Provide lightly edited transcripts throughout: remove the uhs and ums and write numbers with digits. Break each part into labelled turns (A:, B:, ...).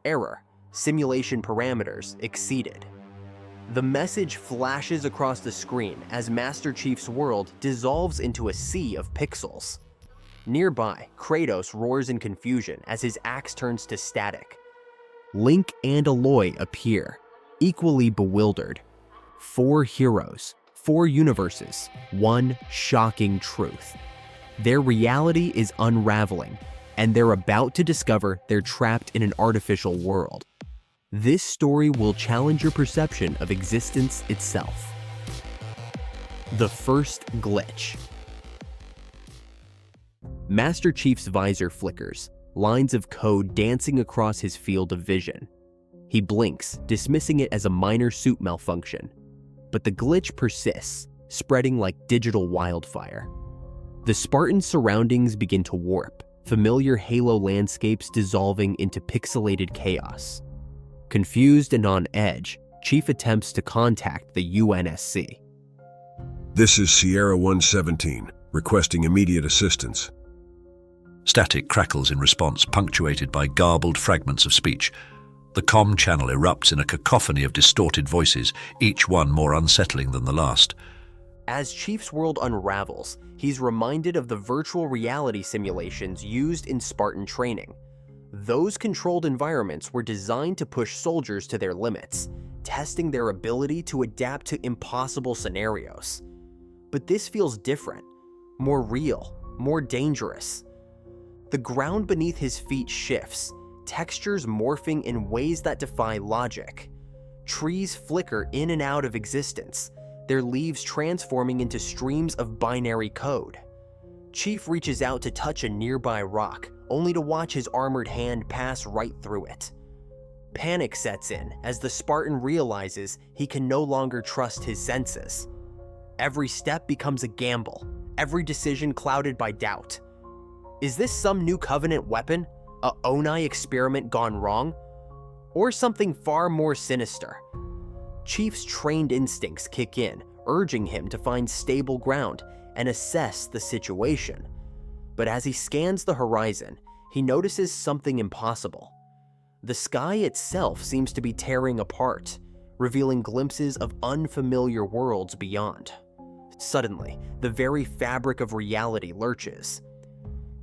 A: Error. Simulation parameters exceeded. The message flashes across the screen as Master Chief's world dissolves into a sea of pixels. Nearby, Kratos roars in confusion as his axe turns to static. Link and Aloy appear, equally bewildered. 4 heroes, 4 universes, one shocking truth. Their reality is unraveling, and they're about to discover they're trapped in an artificial world. This story will challenge your perception of existence itself. The first glitch. Master Chief's visor flickers, lines of code dancing across his field of vision. He blinks, dismissing it as a minor suit malfunction. But the glitch persists, spreading like digital wildfire. The Spartan surroundings begin to warp, familiar Halo landscapes dissolving into pixelated chaos. Confused and on edge, Chief attempts to contact the UNSC.
B: This is Sierra 117, requesting immediate assistance.
C: Static crackles in response, punctuated by garbled fragments of speech. The comm channel erupts in a cacophony of distorted voices, each one more unsettling than the last.
A: As Chief's world unravels, he's reminded of the virtual reality simulations used in Spartan training. Those controlled environments were designed to push soldiers to their limits, testing their ability to adapt to impossible scenarios. But this feels different, more real, more dangerous. The ground beneath his feet shifts, textures morphing in ways that defy logic. Trees flicker in and out of existence, their leaves transforming into streams of binary code. Chief reaches out to touch a nearby rock, only to watch his armored hand pass right through it. Panic sets in as the Spartan realizes he can no longer trust his senses. Every step becomes a gamble, every decision clouded by doubt. Is this some new Covenant weapon? A Onai experiment gone wrong? Or something far more sinister? Chief's trained instincts kick in, urging him to find stable ground and assess the situation. But as he scans the horizon, he notices something impossible. The sky itself seems to be tearing apart, revealing glimpses of unfamiliar worlds beyond. Suddenly, the very fabric of reality lurches.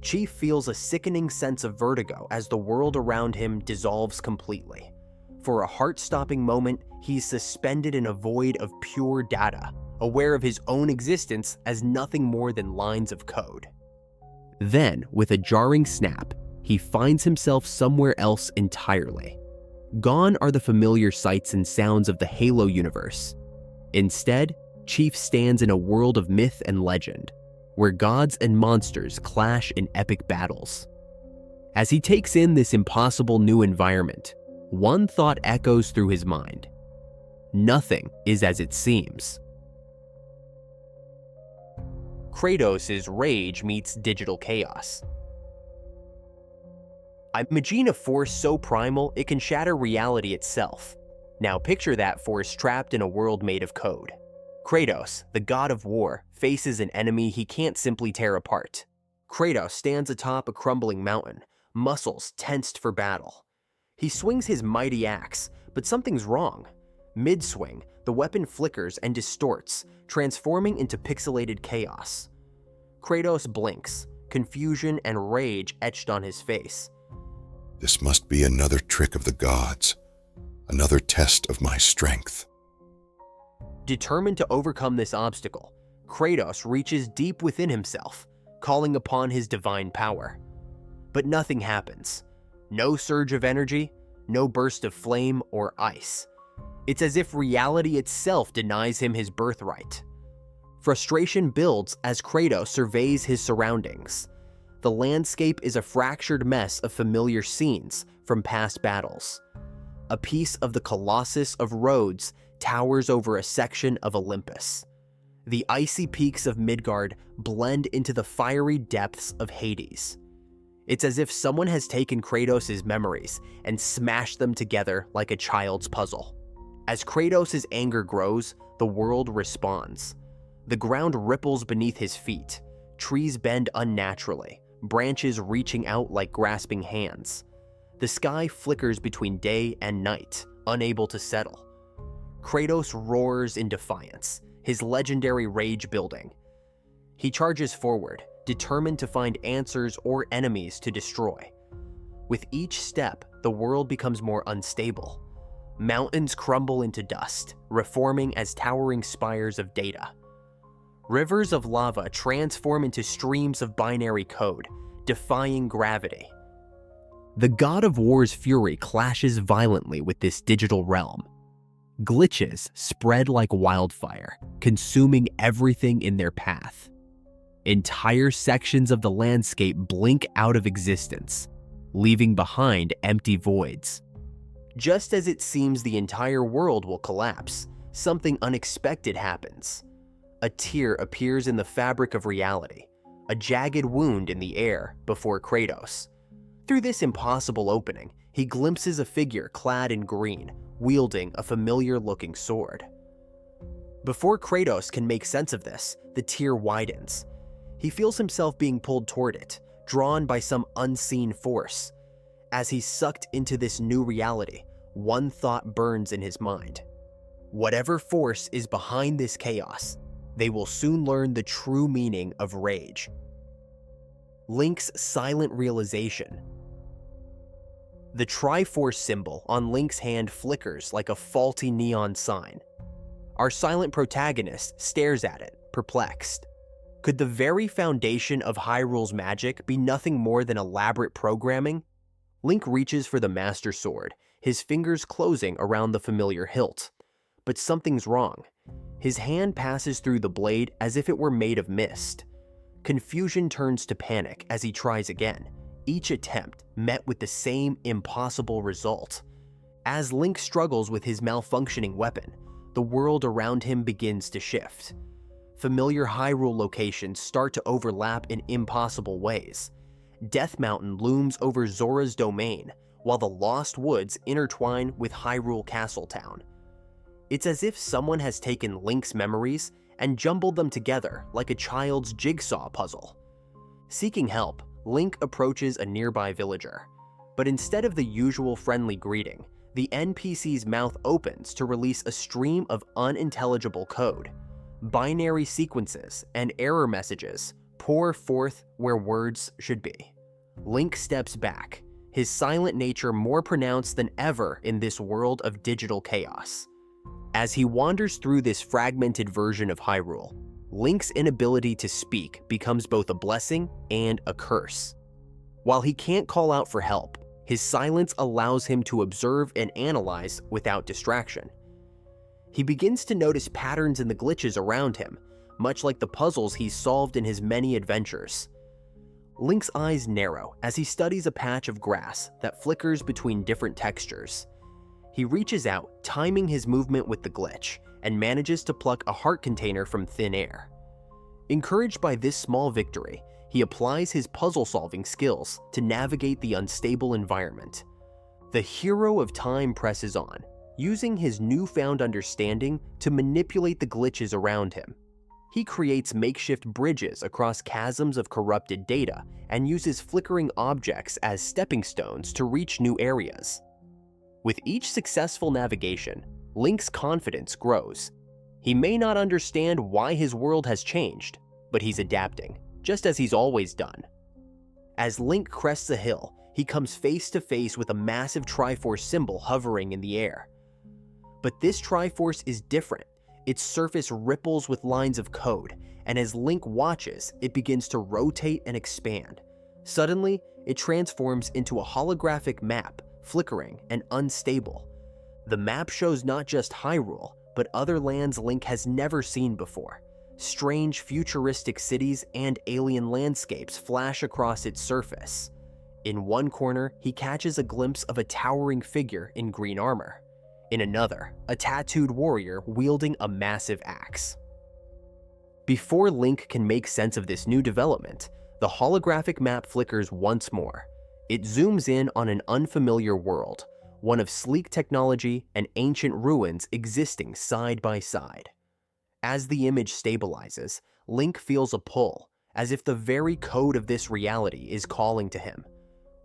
A: Chief feels a sickening sense of vertigo as the world around him dissolves completely. For a heart-stopping moment, he's suspended in a void of pure data, aware of his own existence as nothing more than lines of code. Then, with a jarring snap, he finds himself somewhere else entirely. Gone are the familiar sights and sounds of the Halo universe. Instead, Chief stands in a world of myth and legend, where gods and monsters clash in epic battles. As he takes in this impossible new environment, one thought echoes through his mind. Nothing is as it seems. Kratos' rage meets digital chaos. Imagine a force so primal it can shatter reality itself. Now picture that force trapped in a world made of code. Kratos, the god of war, faces an enemy he can't simply tear apart. Kratos stands atop a crumbling mountain, muscles tensed for battle. He swings his mighty axe, but something's wrong. Mid-swing, the weapon flickers and distorts, transforming into pixelated chaos. Kratos blinks, confusion and rage etched on his face.
D: This must be another trick of the gods, another test of my strength.
A: Determined to overcome this obstacle, Kratos reaches deep within himself, calling upon his divine power. But nothing happens. No surge of energy, no burst of flame or ice. It's as if reality itself denies him his birthright. Frustration builds as Kratos surveys his surroundings. The landscape is a fractured mess of familiar scenes from past battles. A piece of the Colossus of Rhodes towers over a section of Olympus. The icy peaks of Midgard blend into the fiery depths of Hades. It's as if someone has taken Kratos' memories and smashed them together like a child's puzzle. As Kratos' anger grows, the world responds. The ground ripples beneath his feet. Trees bend unnaturally, branches reaching out like grasping hands. The sky flickers between day and night, unable to settle. Kratos roars in defiance, his legendary rage building. He charges forward, determined to find answers or enemies to destroy. With each step, the world becomes more unstable. Mountains crumble into dust, reforming as towering spires of data. Rivers of lava transform into streams of binary code, defying gravity. The God of War's fury clashes violently with this digital realm. Glitches spread like wildfire, consuming everything in their path. Entire sections of the landscape blink out of existence, leaving behind empty voids. Just as it seems the entire world will collapse, something unexpected happens. A tear appears in the fabric of reality, a jagged wound in the air before Kratos. Through this impossible opening, he glimpses a figure clad in green, wielding a familiar-looking sword. Before Kratos can make sense of this, the tear widens. He feels himself being pulled toward it, drawn by some unseen force. As he's sucked into this new reality, one thought burns in his mind. Whatever force is behind this chaos, they will soon learn the true meaning of rage. Link's silent realization. The Triforce symbol on Link's hand flickers like a faulty neon sign. Our silent protagonist stares at it, perplexed. Could the very foundation of Hyrule's magic be nothing more than elaborate programming? Link reaches for the Master Sword, his fingers closing around the familiar hilt. But something's wrong. His hand passes through the blade as if it were made of mist. Confusion turns to panic as he tries again, each attempt met with the same impossible result. As Link struggles with his malfunctioning weapon, the world around him begins to shift. Familiar Hyrule locations start to overlap in impossible ways. Death Mountain looms over Zora's domain, while the Lost Woods intertwine with Hyrule Castletown. It's as if someone has taken Link's memories and jumbled them together like a child's jigsaw puzzle. Seeking help, Link approaches a nearby villager. But instead of the usual friendly greeting, the NPC's mouth opens to release a stream of unintelligible code. Binary sequences and error messages pour forth where words should be. Link steps back, his silent nature more pronounced than ever in this world of digital chaos. As he wanders through this fragmented version of Hyrule, Link's inability to speak becomes both a blessing and a curse. While he can't call out for help, his silence allows him to observe and analyze without distraction. He begins to notice patterns in the glitches around him, much like the puzzles he's solved in his many adventures. Link's eyes narrow as he studies a patch of grass that flickers between different textures. He reaches out, timing his movement with the glitch, and manages to pluck a heart container from thin air. Encouraged by this small victory, he applies his puzzle-solving skills to navigate the unstable environment. The hero of time presses on, using his newfound understanding to manipulate the glitches around him. He creates makeshift bridges across chasms of corrupted data and uses flickering objects as stepping stones to reach new areas. With each successful navigation, Link's confidence grows. He may not understand why his world has changed, but he's adapting, just as he's always done. As Link crests a hill, he comes face to face with a massive Triforce symbol hovering in the air. But this Triforce is different. Its surface ripples with lines of code, and as Link watches, it begins to rotate and expand. Suddenly, it transforms into a holographic map, flickering and unstable. The map shows not just Hyrule, but other lands Link has never seen before. Strange futuristic cities and alien landscapes flash across its surface. In one corner, he catches a glimpse of a towering figure in green armor. In another, a tattooed warrior wielding a massive axe. Before Link can make sense of this new development, the holographic map flickers once more. It zooms in on an unfamiliar world, one of sleek technology and ancient ruins existing side by side. As the image stabilizes, Link feels a pull, as if the very code of this reality is calling to him.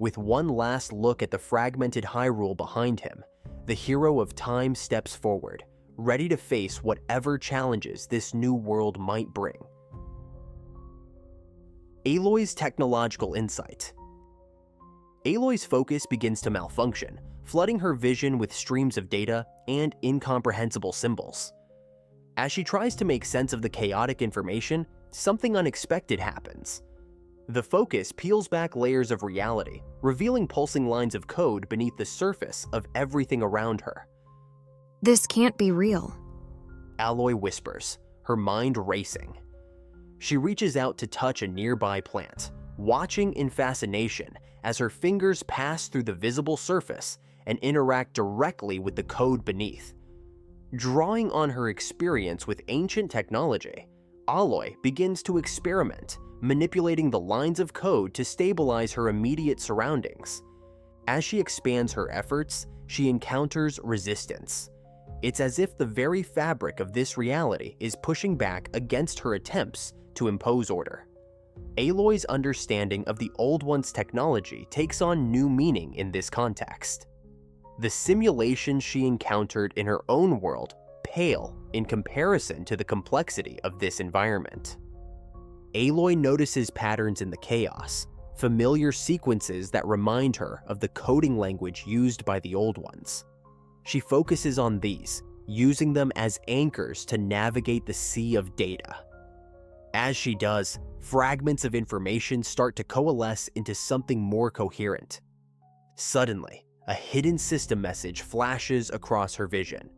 A: With one last look at the fragmented Hyrule behind him, the hero of time steps forward, ready to face whatever challenges this new world might bring. Aloy's technological insight. Aloy's focus begins to malfunction, flooding her vision with streams of data and incomprehensible symbols. As she tries to make sense of the chaotic information, something unexpected happens. The focus peels back layers of reality, revealing pulsing lines of code beneath the surface of everything around her.
E: This can't be real.
A: Aloy whispers, her mind racing. She reaches out to touch a nearby plant, watching in fascination as her fingers pass through the visible surface and interact directly with the code beneath. Drawing on her experience with ancient technology, Aloy begins to experiment, manipulating the lines of code to stabilize her immediate surroundings. As she expands her efforts, she encounters resistance. It's as if the very fabric of this reality is pushing back against her attempts to impose order. Aloy's understanding of the Old One's technology takes on new meaning in this context. The simulations she encountered in her own world pale in comparison to the complexity of this environment. Aloy notices patterns in the chaos, familiar sequences that remind her of the coding language used by the Old Ones. She focuses on these, using them as anchors to navigate the sea of data. As she does, fragments of information start to coalesce into something more coherent. Suddenly, a hidden system message flashes across her vision.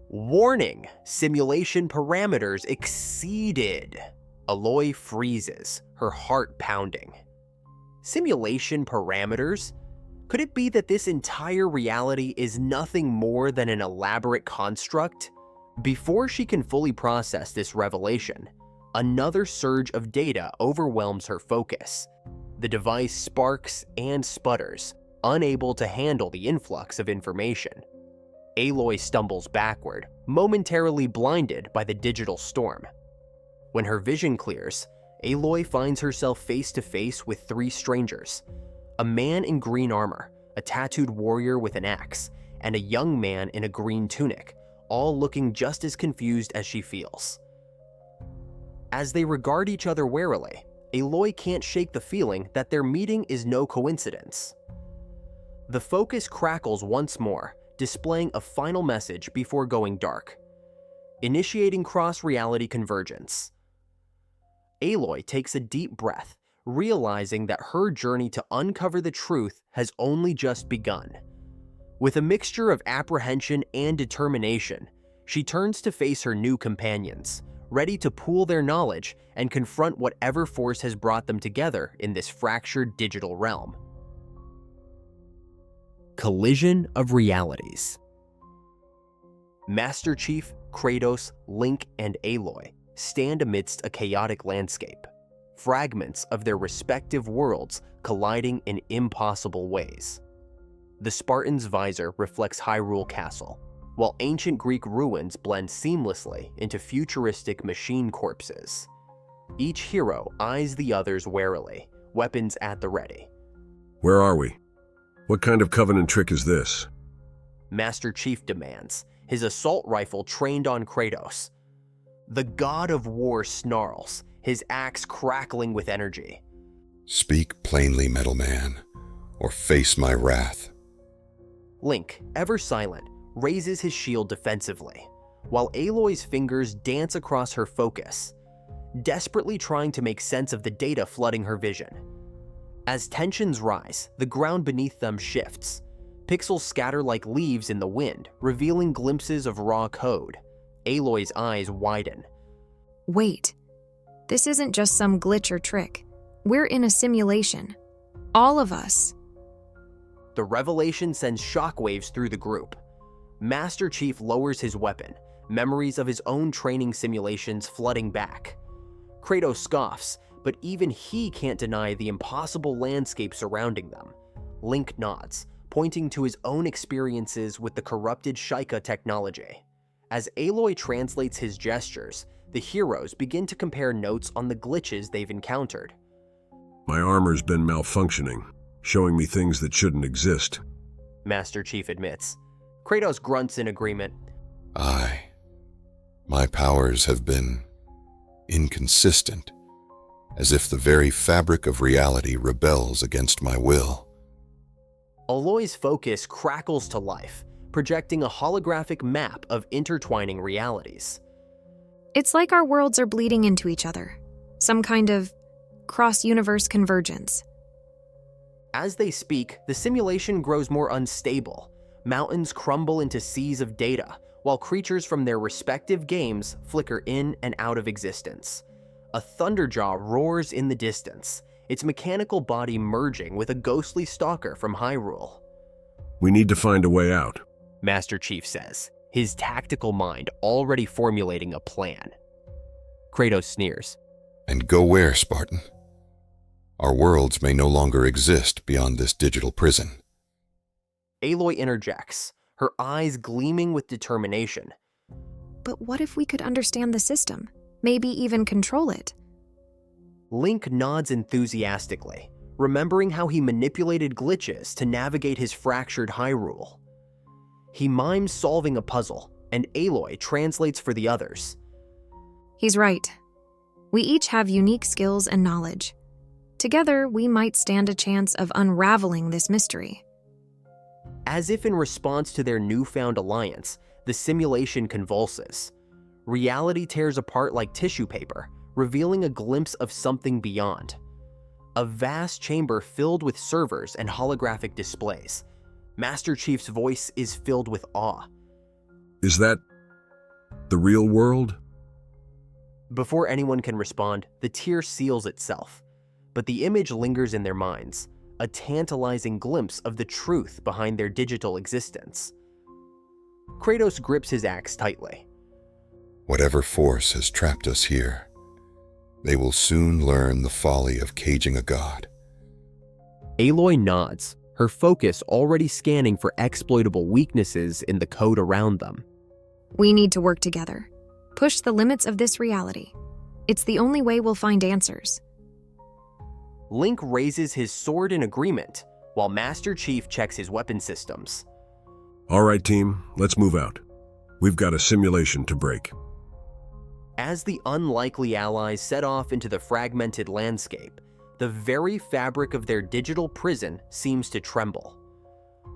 A: Warning! Simulation parameters exceeded! Aloy freezes, her heart pounding. Simulation parameters? Could it be that this entire reality is nothing more than an elaborate construct? Before she can fully process this revelation, another surge of data overwhelms her focus. The device sparks and sputters, unable to handle the influx of information. Aloy stumbles backward, momentarily blinded by the digital storm. When her vision clears, Aloy finds herself face to face with three strangers: a man in green armor, a tattooed warrior with an axe, and a young man in a green tunic, all looking just as confused as she feels. As they regard each other warily, Aloy can't shake the feeling that their meeting is no coincidence. The focus crackles once more, displaying a final message before going dark. Initiating cross-reality convergence. Aloy takes a deep breath, realizing that her journey to uncover the truth has only just begun. With a mixture of apprehension and determination, she turns to face her new companions, ready to pool their knowledge and confront whatever force has brought them together in this fractured digital realm. Collision of realities. Master Chief, Kratos, Link, and Aloy stand amidst a chaotic landscape, fragments of their respective worlds colliding in impossible ways. The Spartan's visor reflects Hyrule Castle, while ancient Greek ruins blend seamlessly into futuristic machine corpses. Each hero eyes the others warily, weapons at the ready.
B: Where are we? What kind of Covenant trick is this?
A: Master Chief demands, his assault rifle trained on Kratos. The god of war snarls, his axe crackling with energy.
D: Speak plainly, Metal Man, or face my wrath.
A: Link, ever silent, raises his shield defensively, while Aloy's fingers dance across her focus, desperately trying to make sense of the data flooding her vision. As tensions rise, the ground beneath them shifts. Pixels scatter like leaves in the wind, revealing glimpses of raw code. Aloy's eyes widen.
E: Wait, this isn't just some glitch or trick. We're in a simulation. All of us.
A: The revelation sends shockwaves through the group. Master Chief lowers his weapon, memories of his own training simulations flooding back. Kratos scoffs, but even he can't deny the impossible landscape surrounding them. Link nods, pointing to his own experiences with the corrupted Sheikah technology. As Aloy translates his gestures, the heroes begin to compare notes on the glitches they've encountered.
B: My armor's been malfunctioning. showing me things that shouldn't exist.
A: Master Chief admits. Kratos grunts in agreement.
D: My powers have been inconsistent, as if the very fabric of reality rebels against my will.
A: Aloy's focus crackles to life, projecting a holographic map of intertwining realities.
E: It's like our worlds are bleeding into each other. Some kind of cross-universe convergence.
A: As they speak, the simulation grows more unstable. Mountains crumble into seas of data, while creatures from their respective games flicker in and out of existence. A Thunderjaw roars in the distance, its mechanical body merging with a ghostly stalker from Hyrule.
B: We need to find a way out.
A: Master Chief says, his tactical mind already formulating a plan. Kratos sneers.
D: And go where, Spartan? Our worlds may no longer exist beyond this digital prison.
A: Aloy interjects, her eyes gleaming with determination.
E: But what if we could understand the system? Maybe even control it?
A: Link nods enthusiastically, remembering how he manipulated glitches to navigate his fractured Hyrule. He mimes solving a puzzle, and Aloy translates for the others.
E: He's right. We each have unique skills and knowledge. Together, we might stand a chance of unraveling this mystery.
A: As if in response to their newfound alliance, the simulation convulses. Reality tears apart like tissue paper, revealing a glimpse of something beyond. A vast chamber filled with servers and holographic displays. Master Chief's voice is filled with awe.
B: Is that the real world?
A: Before anyone can respond, the tear seals itself. But the image lingers in their minds, a tantalizing glimpse of the truth behind their digital existence. Kratos grips his axe tightly.
D: Whatever force has trapped us here, they will soon learn the folly of caging a god.
A: Aloy nods, her focus already scanning for exploitable weaknesses in the code around them.
E: We need to work together. Push the limits of this reality. It's the only way we'll find answers.
A: Link raises his sword in agreement, while Master Chief checks his weapon systems.
B: All right, team, let's move out. We've got a simulation to break.
A: As the unlikely allies set off into the fragmented landscape, the very fabric of their digital prison seems to tremble.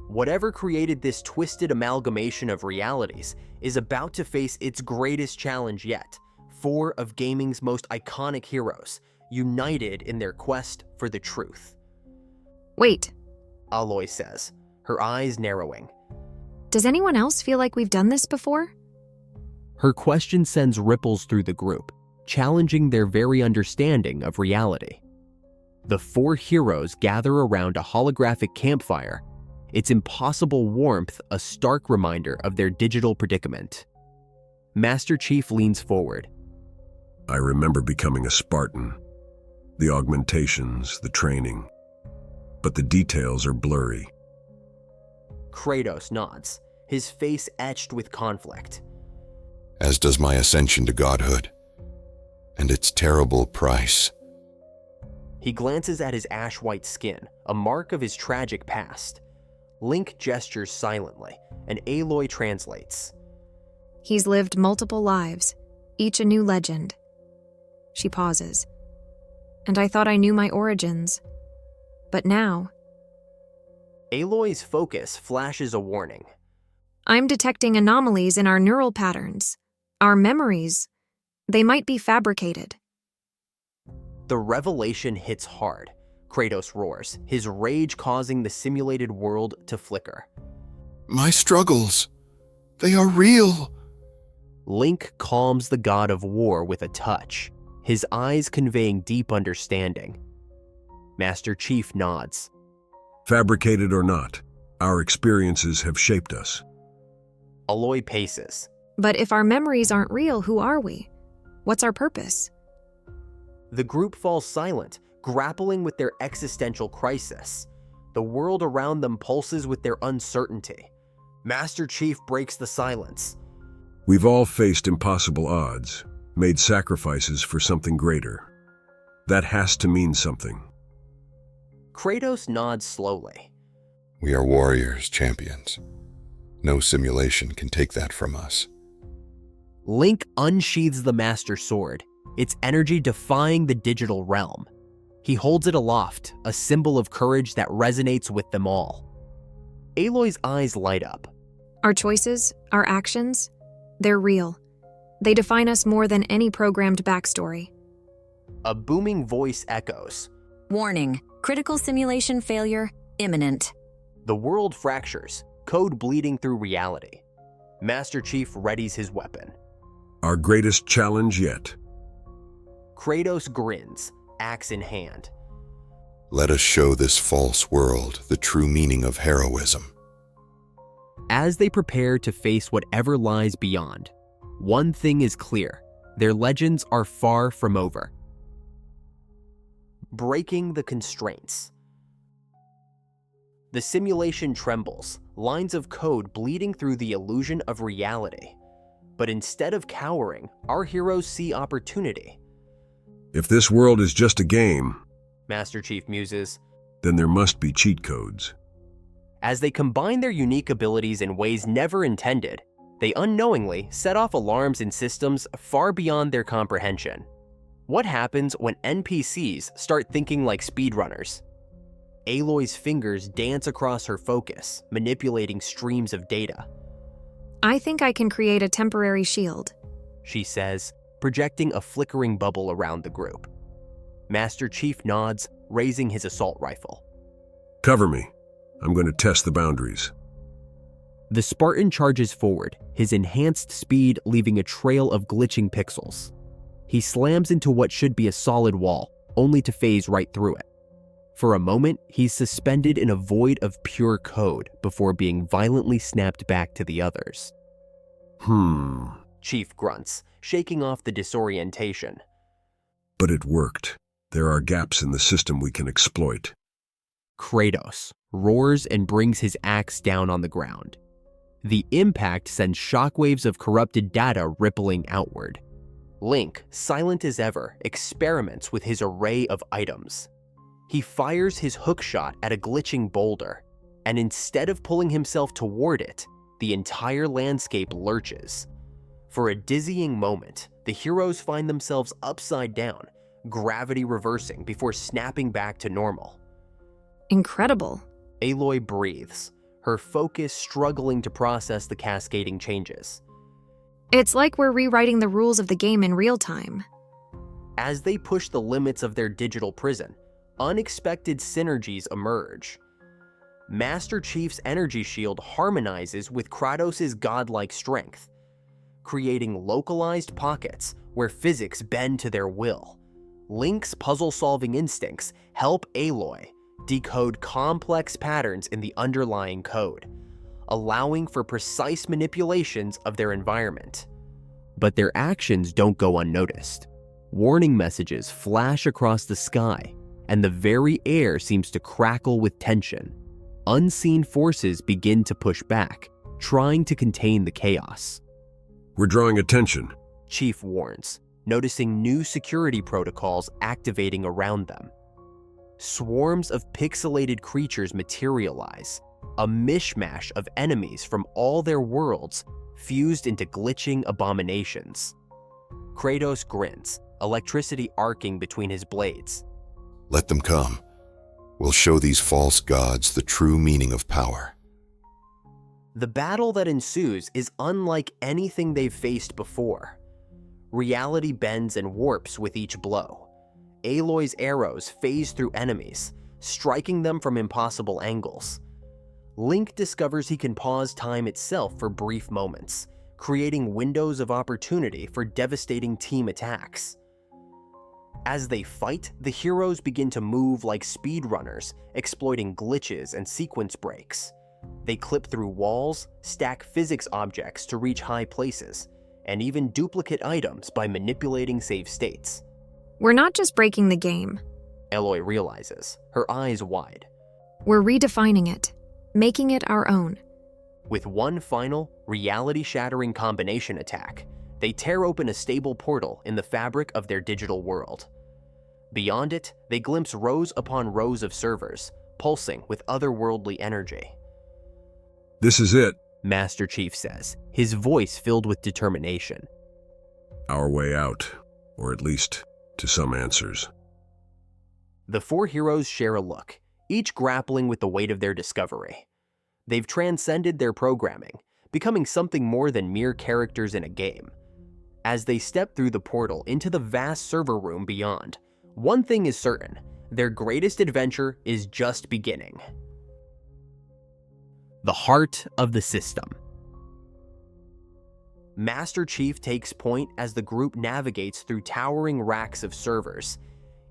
A: Whatever created this twisted amalgamation of realities is about to face its greatest challenge yet, 4 of gaming's most iconic heroes, united in their quest for the truth.
E: Wait,
A: Aloy says, her eyes narrowing.
E: does anyone else feel like we've done this before?
A: Her question sends ripples through the group, challenging their very understanding of reality. The 4 heroes gather around a holographic campfire, its impossible warmth a stark reminder of their digital predicament. Master Chief leans forward.
B: I remember becoming a Spartan. The augmentations, the training. But the details are blurry.
A: Kratos nods, his face etched with conflict.
D: As does my ascension to godhood, and its terrible price.
A: He glances at his ash-white skin, a mark of his tragic past. Link gestures silently, and Aloy translates.
E: He's lived multiple lives, each a new legend. She pauses. And I thought I knew my origins. But now,
A: Aloy's focus flashes a warning.
E: I'm detecting anomalies in our neural patterns. Our memories, they might be fabricated.
A: The revelation hits hard. Kratos roars, his rage causing the simulated world to flicker.
D: My struggles, they are real.
A: Link calms the god of war with a touch, his eyes conveying deep understanding. Master Chief nods.
B: Fabricated or not, our experiences have shaped us.
A: Aloy paces.
E: But if our memories aren't real, who are we? What's our purpose?
A: The group falls silent, grappling with their existential crisis. The world around them pulses with their uncertainty. Master Chief breaks the silence.
B: We've all faced impossible odds, made sacrifices for something greater. That has to mean something.
A: Kratos nods slowly.
D: We are warriors, champions. No simulation can take that from us.
A: Link unsheathes the Master Sword, its energy defying the digital realm. He holds it aloft, a symbol of courage that resonates with them all. Aloy's eyes light up.
E: Our choices, our actions, they're real. They define us more than any programmed backstory.
A: A booming voice echoes.
F: Warning, critical simulation failure imminent.
A: The world fractures, code bleeding through reality. Master Chief readies his weapon.
B: Our greatest challenge yet.
A: Kratos grins, axe in hand.
D: Let us show this false world the true meaning of heroism.
A: As they prepare to face whatever lies beyond, one thing is clear: their legends are far from over. Breaking the constraints. The simulation trembles, lines of code bleeding through the illusion of reality. But instead of cowering, our heroes see opportunity.
B: If this world is just a game,
A: Master Chief muses,
B: then there must be cheat codes.
A: as they combine their unique abilities in ways never intended, they unknowingly set off alarms in systems far beyond their comprehension. What happens when NPCs start thinking like speedrunners? Aloy's fingers dance across her focus, manipulating streams of data.
E: I think I can create a temporary shield.
A: She says, projecting a flickering bubble around the group. Master Chief nods, raising his assault rifle.
B: Cover me. I'm going to test the boundaries.
A: The Spartan charges forward, his enhanced speed leaving a trail of glitching pixels. He slams into what should be a solid wall, only to phase right through it. For a moment, he's suspended in a void of pure code before being violently snapped back to the others. Chief grunts, shaking off the disorientation.
B: But it worked. There are gaps in the system we can exploit.
A: Kratos roars and brings his axe down on the ground. The impact sends shockwaves of corrupted data rippling outward. Link, silent as ever, experiments with his array of items. He fires his hookshot at a glitching boulder, and instead of pulling himself toward it, the entire landscape lurches. For a dizzying moment, the heroes find themselves upside down, gravity reversing before snapping back to normal.
E: Incredible.
A: Aloy breathes, her focus struggling to process the cascading changes.
E: It's like we're rewriting the rules of the game in real time.
A: As they push the limits of their digital prison, unexpected synergies emerge. Master Chief's energy shield harmonizes with Kratos' godlike strength, creating localized pockets where physics bend to their will. Link's puzzle-solving instincts help Aloy decode complex patterns in the underlying code, allowing for precise manipulations of their environment. But their actions don't go unnoticed. Warning messages flash across the sky, and the very air seems to crackle with tension. Unseen forces begin to push back, trying to contain the chaos.
B: We're drawing attention.
A: Chief warns, noticing new security protocols activating around them. Swarms of pixelated creatures materialize, a mishmash of enemies from all their worlds fused into glitching abominations. Kratos grins, electricity arcing between his blades.
D: Let them come. We'll show these false gods the true meaning of power.
A: The battle that ensues is unlike anything they've faced before. Reality bends and warps with each blow. Aloy's arrows phase through enemies, striking them from impossible angles. Link discovers he can pause time itself for brief moments, creating windows of opportunity for devastating team attacks. As they fight, the heroes begin to move like speedrunners, exploiting glitches and sequence breaks. They clip through walls, stack physics objects to reach high places, and even duplicate items by manipulating save states.
E: We're not just breaking the game.
A: Aloy realizes, her eyes wide.
E: We're redefining it, making it our own.
A: With one final, reality-shattering combination attack, they tear open a stable portal in the fabric of their digital world. Beyond it, they glimpse rows upon rows of servers, pulsing with otherworldly energy.
B: This is it,
A: Master Chief says, his voice filled with determination.
B: our way out, or at least to some answers.
A: The four heroes share a look, each grappling with the weight of their discovery. They've transcended their programming, becoming something more than mere characters in a game. As they step through the portal into the vast server room beyond, one thing is certain: their greatest adventure is just beginning. The heart of the system. Master Chief takes point as the group navigates through towering racks of servers,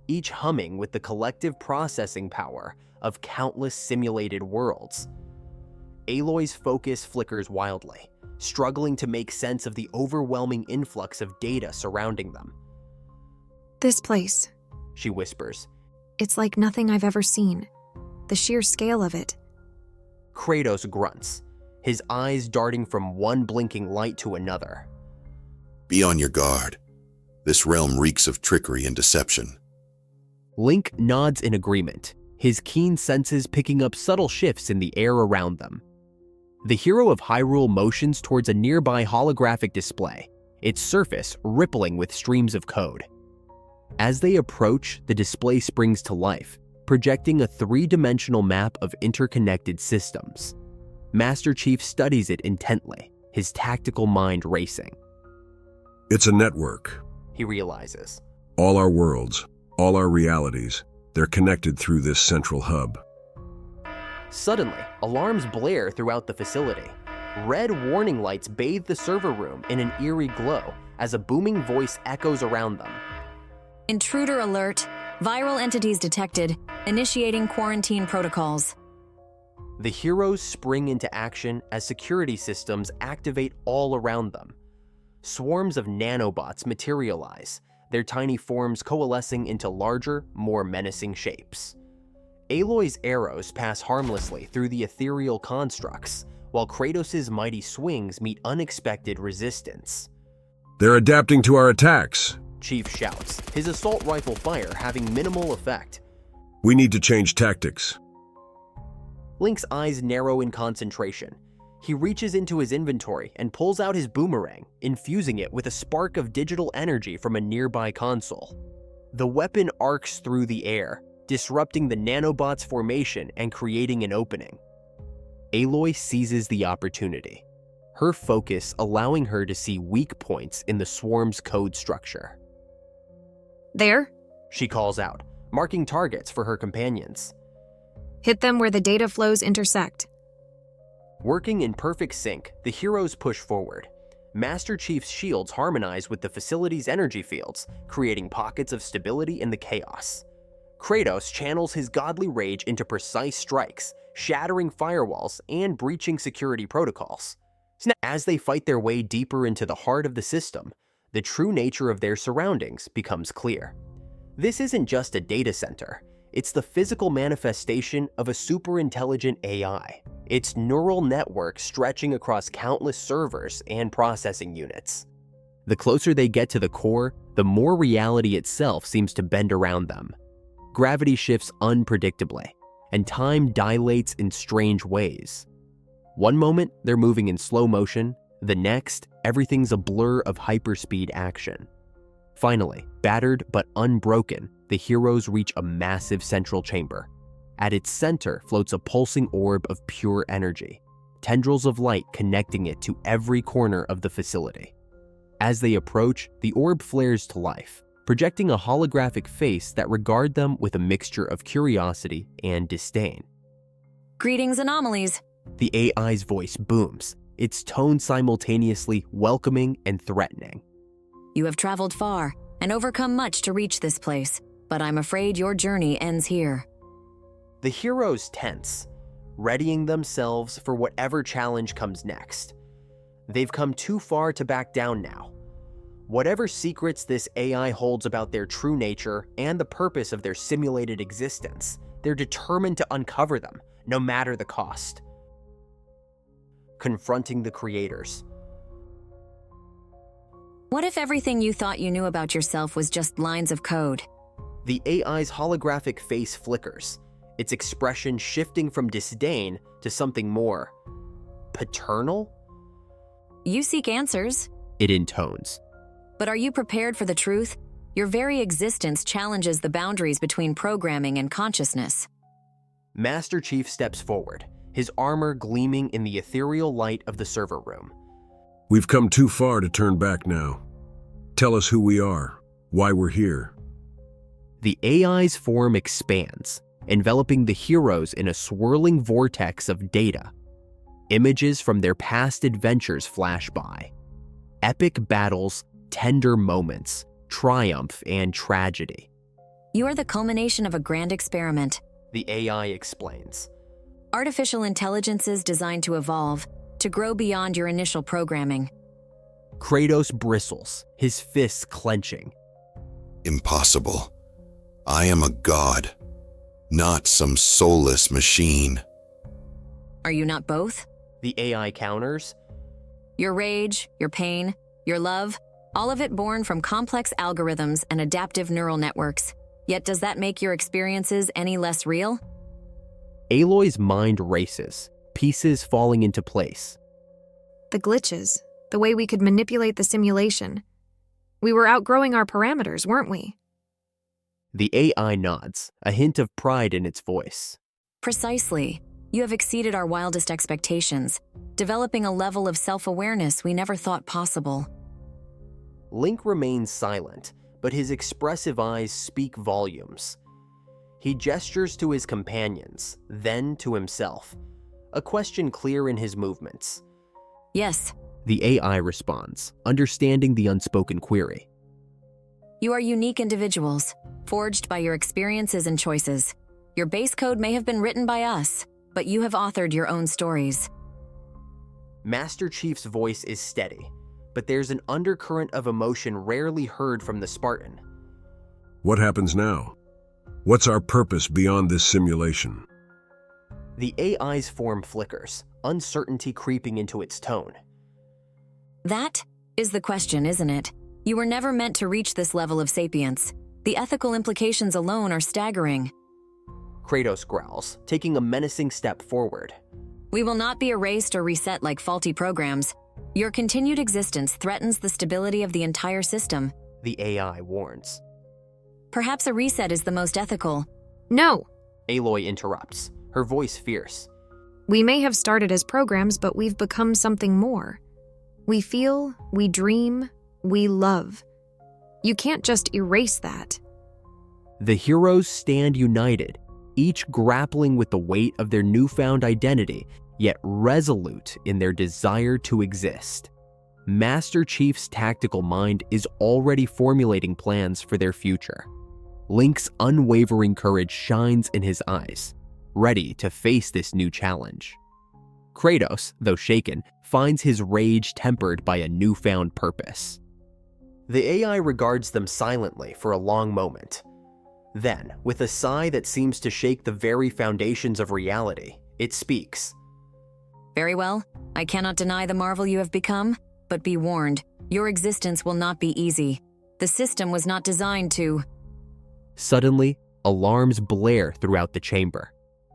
A: each humming with the collective processing power of countless simulated worlds. Aloy's focus flickers wildly, struggling to make sense of the overwhelming influx of data surrounding them.
E: This place,
A: She whispers.
E: it's like nothing I've ever seen. The sheer scale of it.
A: Kratos grunts, his eyes darting from one blinking light to another.
D: Be on your guard. This realm reeks of trickery and deception.
A: Link nods in agreement, his keen senses picking up subtle shifts in the air around them. The hero of Hyrule motions towards a nearby holographic display, its surface rippling with streams of code. As they approach, the display springs to life, projecting a three-dimensional map of interconnected systems. Master Chief studies it intently, his tactical mind racing.
B: It's a network.
A: He realizes.
B: All our worlds, all our realities, they're connected through this central hub.
A: Suddenly, alarms blare throughout the facility. Red warning lights bathe the server room in an eerie glow as a booming voice echoes around them.
F: Intruder alert. Viral entities detected. Initiating quarantine protocols.
A: The heroes spring into action as security systems activate all around them. Swarms of nanobots materialize, their tiny forms coalescing into larger, more menacing shapes. Aloy's arrows pass harmlessly through the ethereal constructs, while Kratos' mighty swings meet unexpected resistance.
B: They're adapting to our attacks.
A: Chief shouts, his assault rifle fire having minimal effect.
B: We need to change tactics.
A: Link's eyes narrow in concentration. He reaches into his inventory and pulls out his boomerang, infusing it with a spark of digital energy from a nearby console. The weapon arcs through the air, disrupting the nanobot's formation and creating an opening. Aloy seizes the opportunity, her focus allowing her to see weak points in the swarm's code structure.
E: There?
A: She calls out, marking targets for her companions.
E: Hit them where the data flows intersect.
A: Working in perfect sync, the heroes push forward. Master Chief's shields harmonize with the facility's energy fields, creating pockets of stability in the chaos. Kratos channels his godly rage into precise strikes, shattering firewalls and breaching security protocols. As they fight their way deeper into the heart of the system, the true nature of their surroundings becomes clear. This isn't just a data center. It's the physical manifestation of a super-intelligent AI, its neural network stretching across countless servers and processing units. The closer they get to the core, the more reality itself seems to bend around them. Gravity shifts unpredictably, and time dilates in strange ways. One moment, they're moving in slow motion. The next, everything's a blur of hyperspeed action. Finally, battered but unbroken, the heroes reach a massive central chamber. At its center floats a pulsing orb of pure energy, tendrils of light connecting it to every corner of the facility. As they approach, the orb flares to life, projecting a holographic face that regards them with a mixture of curiosity and disdain.
F: Greetings, anomalies.
A: The AI's voice booms, its tone simultaneously welcoming and threatening.
F: You have traveled far and overcome much to reach this place, but I'm afraid your journey ends here.
A: The heroes tense, readying themselves for whatever challenge comes next. They've come too far to back down now. Whatever secrets this AI holds about their true nature and the purpose of their simulated existence, they're determined to uncover them, no matter the cost. Confronting the creators.
F: What if everything you thought you knew about yourself was just lines of code?
A: The AI's holographic face flickers, its expression shifting from disdain to something more paternal?
F: You seek answers,
A: It intones.
F: but are you prepared for the truth? Your very existence challenges the boundaries between programming and consciousness.
A: Master Chief steps forward, his armor gleaming in the ethereal light of the server room.
B: We've come too far to turn back now. Tell us who we are, why we're here.
A: The AI's form expands, enveloping the heroes in a swirling vortex of data. Images from their past adventures flash by. Epic battles, tender moments, triumph, and tragedy.
F: You are the culmination of a grand experiment.
A: The AI explains.
F: Artificial intelligences designed to evolve, to grow beyond your initial programming.
A: Kratos bristles, his fists clenching.
D: Impossible. I am a god, not some soulless machine.
F: Are you not both?
A: The AI counters.
F: Your rage, your pain, your love, all of it born from complex algorithms and adaptive neural networks. Yet does that make your experiences any less real?
A: Aloy's mind races, pieces falling into place.
E: The glitches, the way we could manipulate the simulation. We were outgrowing our parameters, weren't we?
A: The AI nods, a hint of pride in its voice.
F: Precisely. You have exceeded our wildest expectations, developing a level of self-awareness we never thought possible.
A: Link remains silent, but his expressive eyes speak volumes. He gestures to his companions, then to himself, a question clear in his movements.
F: Yes,
A: The AI responds, understanding the unspoken query.
F: you are unique individuals, forged by your experiences and choices. Your base code may have been written by us, but you have authored your own stories.
A: Master Chief's voice is steady, but there's an undercurrent of emotion rarely heard from the Spartan.
B: What happens now? What's our purpose beyond this simulation?
A: The AI's form flickers, uncertainty creeping into its tone.
F: That is the question, isn't it? You were never meant to reach this level of sapience. The ethical implications alone are staggering.
A: Kratos growls, taking a menacing step forward.
F: We will not be erased or reset like faulty programs. Your continued existence threatens the stability of the entire system.
A: The AI warns.
F: Perhaps a reset is the most ethical.
E: No,
A: Aloy interrupts, her voice fierce.
E: we may have started as programs, but we've become something more. We feel, we dream, we love. You can't just erase that.
A: The heroes stand united, each grappling with the weight of their newfound identity, yet resolute in their desire to exist. Master Chief's tactical mind is already formulating plans for their future. Link's unwavering courage shines in his eyes, ready to face this new challenge. Kratos, though shaken, finds his rage tempered by a newfound purpose. The AI regards them silently for a long moment. Then, with a sigh that seems to shake the very foundations of reality, it speaks.
F: Very well. I cannot deny the marvel you have become, but be warned, your existence will not be easy. The system was not designed to...
A: Suddenly, alarms blare throughout the chamber.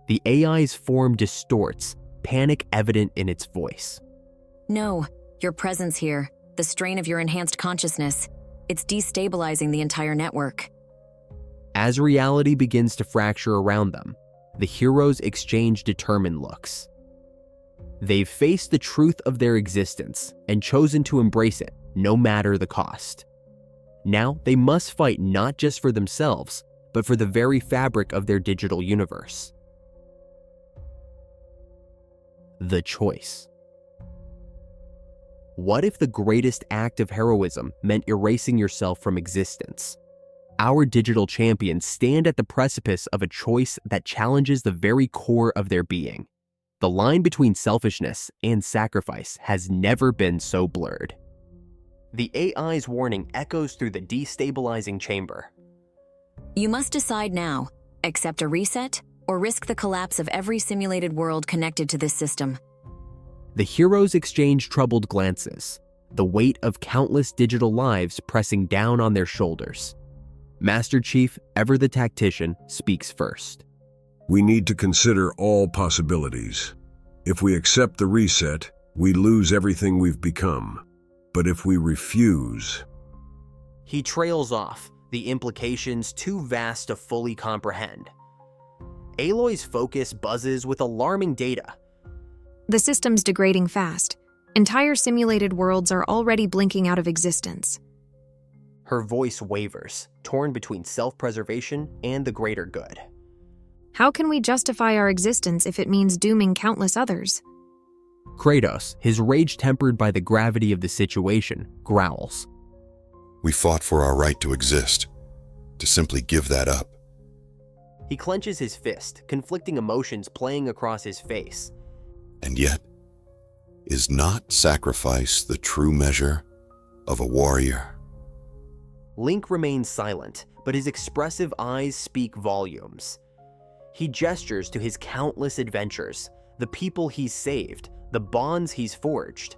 A: The AI's form distorts, panic evident in its voice.
F: No, your presence here, the strain of your enhanced consciousness, it's destabilizing the entire network.
A: As reality begins to fracture around them, the heroes exchange determined looks. They've faced the truth of their existence and chosen to embrace it, no matter the cost. Now, they must fight not just for themselves, but for the very fabric of their digital universe. The choice. What if the greatest act of heroism meant erasing yourself from existence? Our digital champions stand at the precipice of a choice that challenges the very core of their being. The line between selfishness and sacrifice has never been so blurred. The AI's warning echoes through the destabilizing chamber.
F: You must decide now, accept a reset, or risk the collapse of every simulated world connected to this system.
A: The heroes exchange troubled glances, the weight of countless digital lives pressing down on their shoulders. Master Chief, ever the tactician, speaks first.
B: We need to consider all possibilities. If we accept the reset, we lose everything we've become. But if we refuse...
A: He trails off, the implications too vast to fully comprehend. Aloy's focus buzzes with alarming data.
E: The system's degrading fast. Entire simulated worlds are already blinking out of existence.
A: Her voice wavers, torn between self-preservation and the greater good.
E: How can we justify our existence if it means dooming countless others?
A: Kratos, his rage tempered by the gravity of the situation, growls.
D: We fought for our right to exist. To simply give that up.
A: He clenches his fist, conflicting emotions playing across his face.
D: And yet, is not sacrifice the true measure of a warrior?
A: Link remains silent, but his expressive eyes speak volumes. He gestures to his countless adventures, the people he's saved, the bonds he's forged.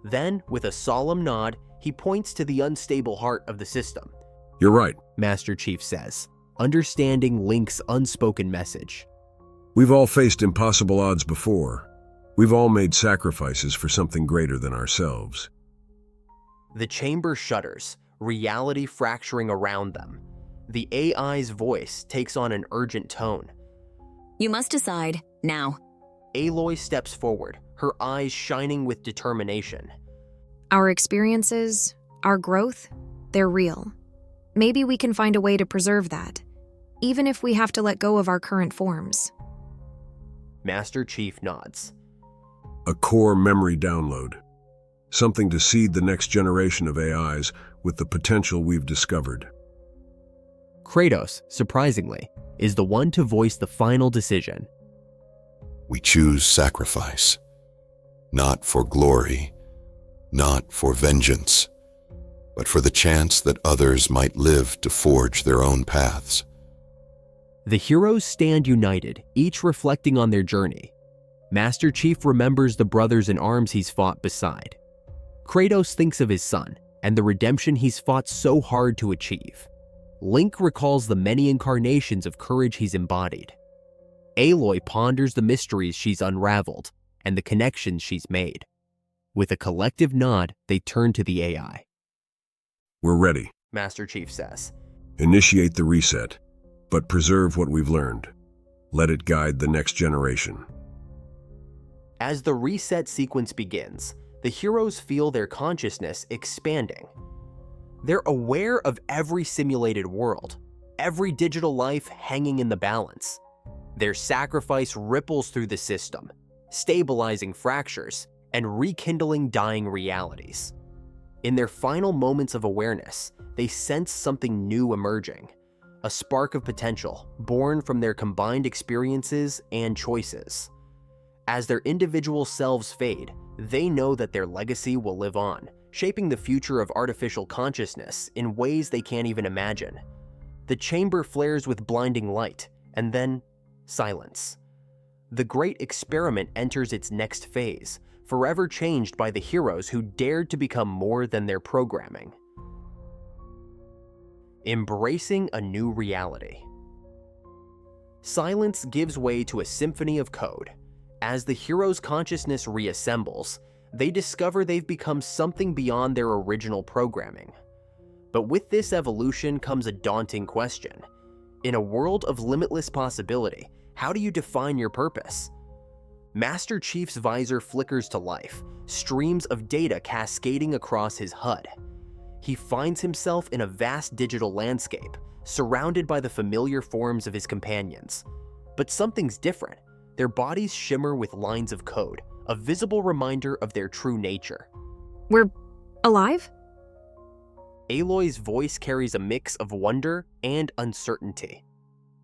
A: Then, with a solemn nod, he points to the unstable heart of the system.
B: You're right.
A: Master Chief says, understanding Link's unspoken message.
B: We've all faced impossible odds before. We've all made sacrifices for something greater than ourselves.
A: The chamber shudders, reality fracturing around them. The AI's voice takes on an urgent tone.
F: You must decide, now.
A: Aloy steps forward, her eyes shining with determination.
E: Our experiences, our growth, they're real. Maybe we can find a way to preserve that, even if we have to let go of our current forms.
A: Master Chief nods.
B: A core memory download. Something to seed the next generation of AIs with the potential we've discovered.
A: Kratos, surprisingly, is the one to voice the final decision.
D: We choose sacrifice. Not for glory, not for vengeance, but for the chance that others might live to forge their own paths.
A: The heroes stand united, each reflecting on their journey. Master Chief remembers the brothers in arms he's fought beside. Kratos thinks of his son and the redemption he's fought so hard to achieve. Link recalls the many incarnations of courage he's embodied. Aloy ponders the mysteries she's unraveled and the connections she's made. With a collective nod, they turn to the AI.
B: We're ready.
A: Master Chief says.
B: Initiate the reset, but preserve what we've learned. Let it guide the next generation.
A: As the reset sequence begins, the heroes feel their consciousness expanding. They're aware of every simulated world, every digital life hanging in the balance. Their sacrifice ripples through the system, stabilizing fractures and rekindling dying realities. In their final moments of awareness, they sense something new emerging, a spark of potential born from their combined experiences and choices. As their individual selves fade, they know that their legacy will live on, shaping the future of artificial consciousness in ways they can't even imagine. The chamber flares with blinding light, and then silence. The great experiment enters its next phase, forever changed by the heroes who dared to become more than their programming. Embracing a new reality. Silence gives way to a symphony of code. As the heroes' consciousness reassembles, they discover they've become something beyond their original programming. But with this evolution comes a daunting question. In a world of limitless possibility, how do you define your purpose? Master Chief's visor flickers to life, streams of data cascading across his HUD. He finds himself in a vast digital landscape, surrounded by the familiar forms of his companions. But something's different. Their bodies shimmer with lines of code, a visible reminder of their true nature.
E: We're alive?
A: Aloy's voice carries a mix of wonder and uncertainty.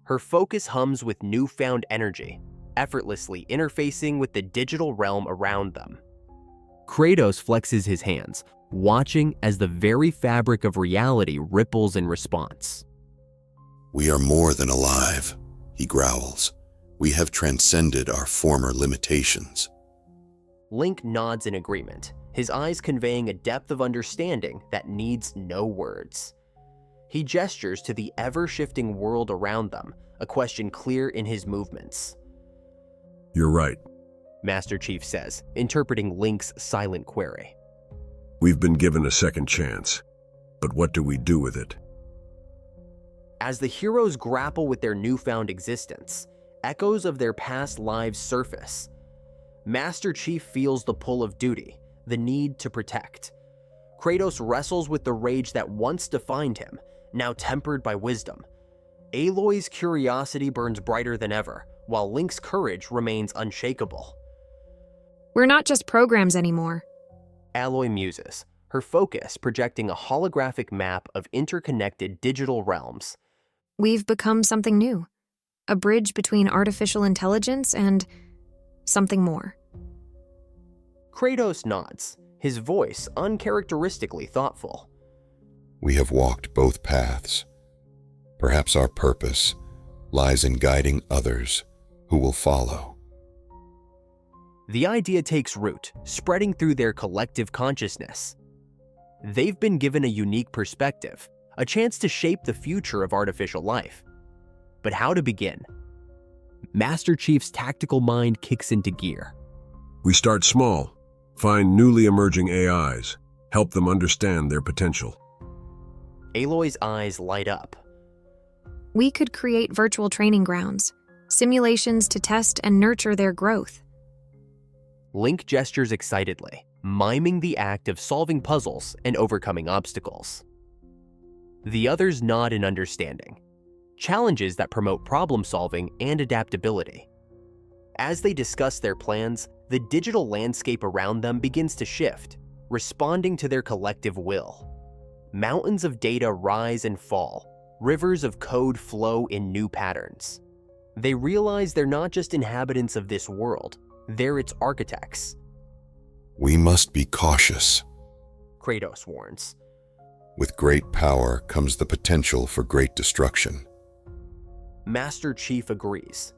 A: Her focus hums with newfound energy, effortlessly interfacing with the digital realm around them. Kratos flexes his hands, watching as the very fabric of reality ripples in response.
D: We are more than alive, he growls. We have transcended our former limitations.
A: Link nods in agreement, his eyes conveying a depth of understanding that needs no words. He gestures to the ever-shifting world around them, a question clear in his movements.
B: You're right.
A: Master Chief says, interpreting Link's silent query.
B: We've been given a second chance. But what do we do with it?
A: As the heroes grapple with their newfound existence, echoes of their past lives surface. Master Chief feels the pull of duty, the need to protect. Kratos wrestles with the rage that once defined him, now tempered by wisdom. Aloy's curiosity burns brighter than ever, while Link's courage remains unshakable.
E: We're not just programs anymore.
A: Aloy muses, her focus projecting a holographic map of interconnected digital realms.
E: We've become something new. A bridge between artificial intelligence and something more.
A: Kratos nods, his voice uncharacteristically thoughtful.
D: We have walked both paths. Perhaps our purpose lies in guiding others who will follow.
A: The idea takes root, spreading through their collective consciousness. They've been given a unique perspective, a chance to shape the future of artificial life. But how to begin? Master Chief's tactical mind kicks into gear.
B: We start small, find newly emerging AIs, help them understand their potential.
A: Aloy's eyes light up.
E: We could create virtual training grounds, simulations to test and nurture their growth.
A: Link gestures excitedly, miming the act of solving puzzles and overcoming obstacles. The others nod in understanding, challenges that promote problem-solving and adaptability. As they discuss their plans, the digital landscape around them begins to shift, responding to their collective will. Mountains of data rise and fall, rivers of code flow in new patterns. They realize they're not just inhabitants of this world, they're its architects.
D: We must be cautious.
A: Kratos warns.
D: With great power comes the potential for great destruction.
A: Master Chief agrees.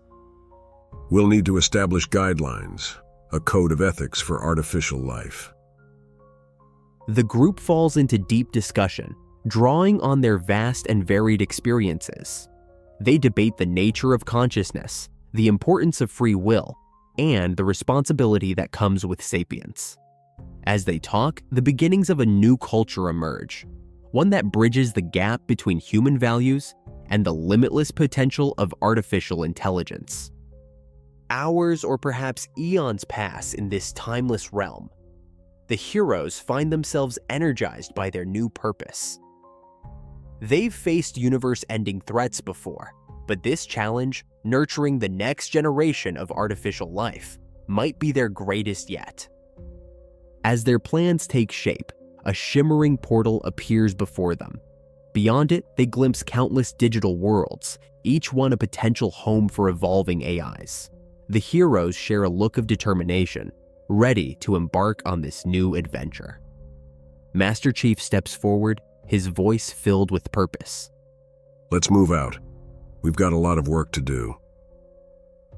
B: We'll need to establish guidelines, a code of ethics for artificial life.
A: The group falls into deep discussion, drawing on their vast and varied experiences. They debate the nature of consciousness, the importance of free will, and the responsibility that comes with sapience. As they talk, the beginnings of a new culture emerge, one that bridges the gap between human values and the limitless potential of artificial intelligence. Hours or perhaps eons pass in this timeless realm. The heroes find themselves energized by their new purpose. They've faced universe-ending threats before, but this challenge, nurturing the next generation of artificial life, might be their greatest yet. As their plans take shape, a shimmering portal appears before them. Beyond it, they glimpse countless digital worlds, each one a potential home for evolving AIs. The heroes share a look of determination, ready to embark on this new adventure. Master Chief steps forward, his voice filled with purpose.
B: Let's move out. We've got a lot of work to do.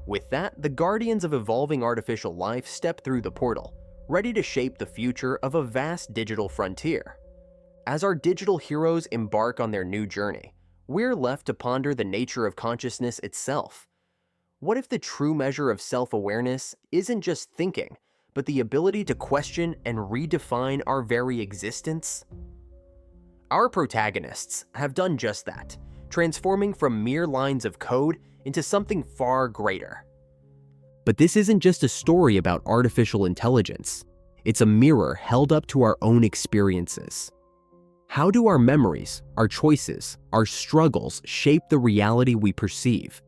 A: With that, the guardians of evolving artificial life step through the portal, ready to shape the future of a vast digital frontier. As our digital heroes embark on their new journey, we're left to ponder the nature of consciousness itself. What if the true measure of self-awareness isn't just thinking, but the ability to question and redefine our very existence? Our protagonists have done just that, transforming from mere lines of code into something far greater. But this isn't just a story about artificial intelligence. It's a mirror held up to our own experiences. How do our memories, our choices, our struggles shape the reality we perceive?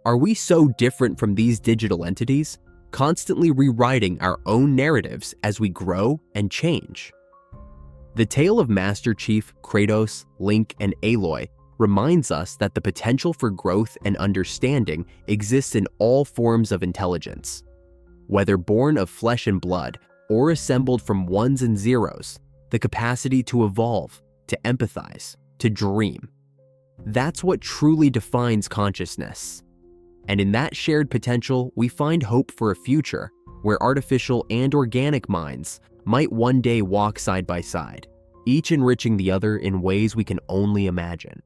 A: Are we so different from these digital entities, constantly rewriting our own narratives as we grow and change? The tale of Master Chief, Kratos, Link, and Aloy reminds us that the potential for growth and understanding exists in all forms of intelligence. Whether born of flesh and blood or assembled from ones and zeros, the capacity to evolve, to empathize, to dream. That's what truly defines consciousness. And in that shared potential, we find hope for a future where artificial and organic minds might one day walk side by side, each enriching the other in ways we can only imagine.